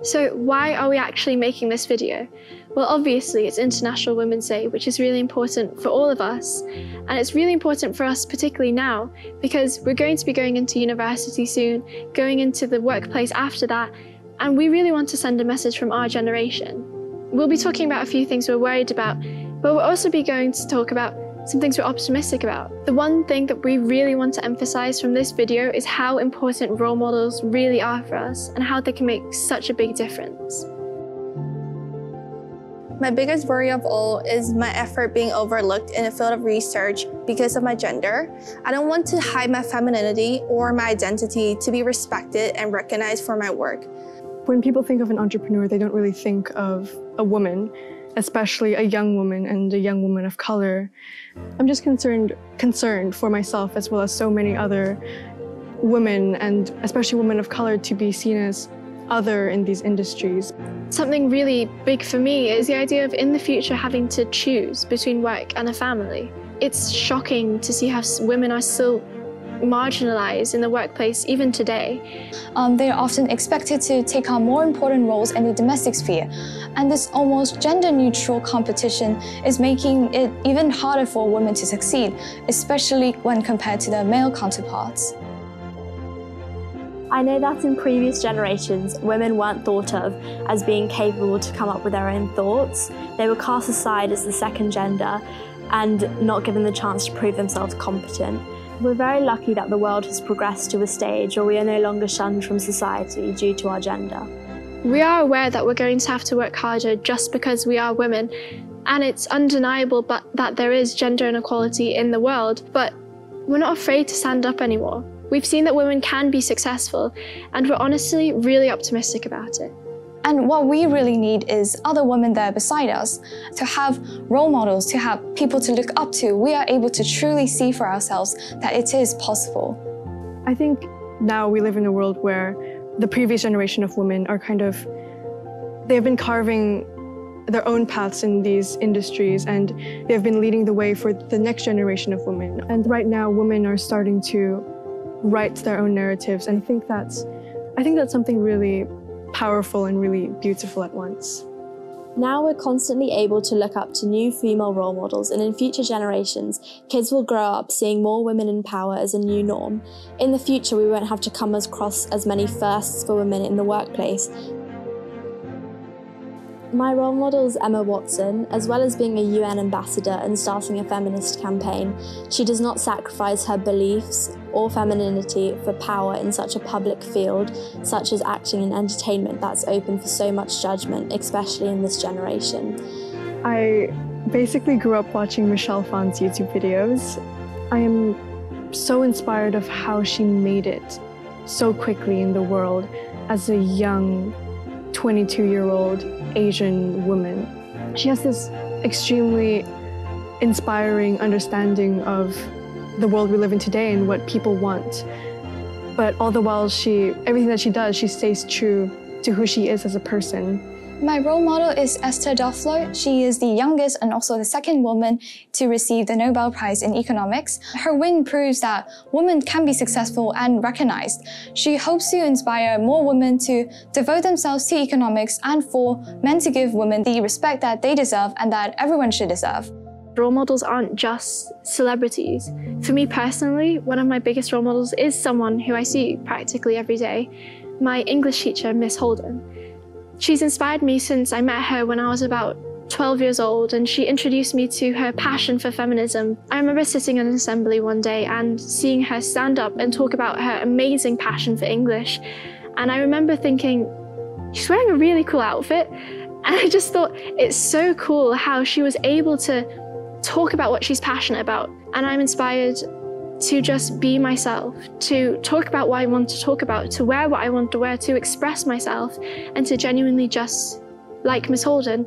So why are we actually making this video? Well, obviously it's International Women's Day, which is really important for all of us. And it's really important for us particularly now, because we're going to be going into university soon, going into the workplace after that, and we really want to send a message from our generation. We'll be talking about a few things we're worried about, but we'll also be going to talk about some things we're optimistic about. The one thing that we really want to emphasize from this video is how important role models really are for us and how they can make such a big difference. My biggest worry of all is my effort being overlooked in the field of research because of my gender. I don't want to hide my femininity or my identity to be respected and recognized for my work. When people think of an entrepreneur, they don't really think of a woman, especially a young woman and a young woman of color. I'm just concerned for myself as well as so many other women, and especially women of color, to be seen as other in these industries. Something really big for me is the idea of in the future having to choose between work and a family. It's shocking to see how women are still marginalized in the workplace even today. They are often expected to take on more important roles in the domestic sphere, and this almost gender-neutral competition is making it even harder for women to succeed, especially when compared to their male counterparts. I know that in previous generations, women weren't thought of as being capable to come up with their own thoughts. They were cast aside as the second gender and not given the chance to prove themselves competent. We're very lucky that the world has progressed to a stage where we are no longer shunned from society due to our gender. We are aware that we're going to have to work harder just because we are women, and it's undeniable that there is gender inequality in the world, but we're not afraid to stand up anymore. We've seen that women can be successful, and we're honestly really optimistic about it. And what we really need is other women there beside us, to have role models, to have people to look up to. We are able to truly see for ourselves that it is possible. I think now we live in a world where the previous generation of women are they've been carving their own paths in these industries, and they've been leading the way for the next generation of women. And right now, women are starting to write their own narratives, and I think that's something really powerful and really beautiful at once. Now we're constantly able to look up to new female role models, and in future generations, kids will grow up seeing more women in power as a new norm. In the future, we won't have to come across as many firsts for women in the workplace. My role model is Emma Watson. As well as being a UN ambassador and starting a feminist campaign, she does not sacrifice her beliefs or femininity for power in such a public field, such as acting and entertainment that's open for so much judgment, especially in this generation. I basically grew up watching Michelle Phan's YouTube videos. I am so inspired of how she made it so quickly in the world as a young 22-year-old Asian woman. She has this extremely inspiring understanding of the world we live in today and what people want. But all the while, everything that she does, she stays true to who she is as a person. My role model is Esther Duflo. She is the youngest and also the second woman to receive the Nobel Prize in Economics. Her win proves that women can be successful and recognized. She hopes to inspire more women to devote themselves to economics and for men to give women the respect that they deserve and that everyone should deserve. Role models aren't just celebrities. For me personally, one of my biggest role models is someone who I see practically every day, my English teacher, Miss Holden. She's inspired me since I met her when I was about 12 years old, and she introduced me to her passion for feminism. I remember sitting in an assembly one day and seeing her stand up and talk about her amazing passion for English. And I remember thinking, she's wearing a really cool outfit. And I just thought, it's so cool how she was able to talk about what she's passionate about. And I'm inspired to just be myself, to talk about what I want to talk about, to wear what I want to wear, to express myself, and to genuinely just, like Miss Holden,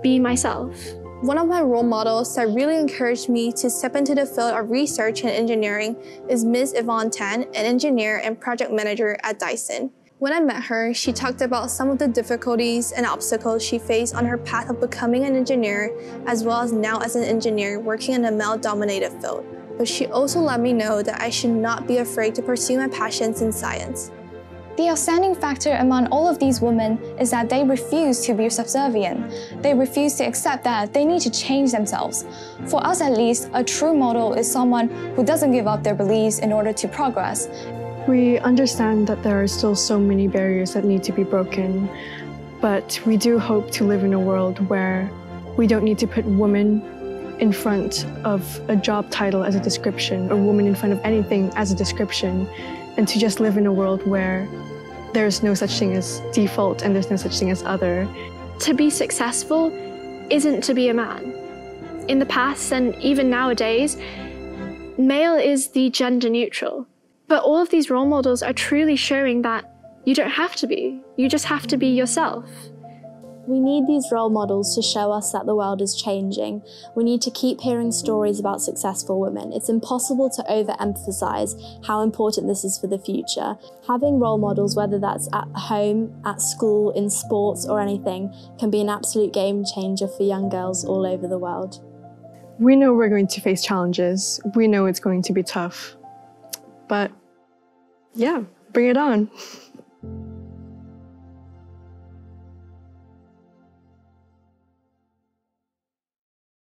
be myself. One of my role models that really encouraged me to step into the field of research and engineering is Ms. Yvonne Tan, an engineer and project manager at Dyson. When I met her, she talked about some of the difficulties and obstacles she faced on her path of becoming an engineer, as well as now as an engineer working in a male-dominated field. But she also let me know that I should not be afraid to pursue my passions in science. The outstanding factor among all of these women is that they refuse to be subservient. They refuse to accept that they need to change themselves. For us at least, a true model is someone who doesn't give up their beliefs in order to progress. We understand that there are still so many barriers that need to be broken, but we do hope to live in a world where we don't need to put women in front of a job title as a description, or woman in front of anything as a description, and to just live in a world where there's no such thing as default and there's no such thing as other. To be successful isn't to be a man. In the past and even nowadays, male is the gender neutral. But all of these role models are truly showing that you don't have to be. You just have to be yourself. We need these role models to show us that the world is changing. We need to keep hearing stories about successful women. It's impossible to overemphasize how important this is for the future. Having role models, whether that's at home, at school, in sports or anything, can be an absolute game changer for young girls all over the world. We know we're going to face challenges. We know it's going to be tough. But yeah, bring it on.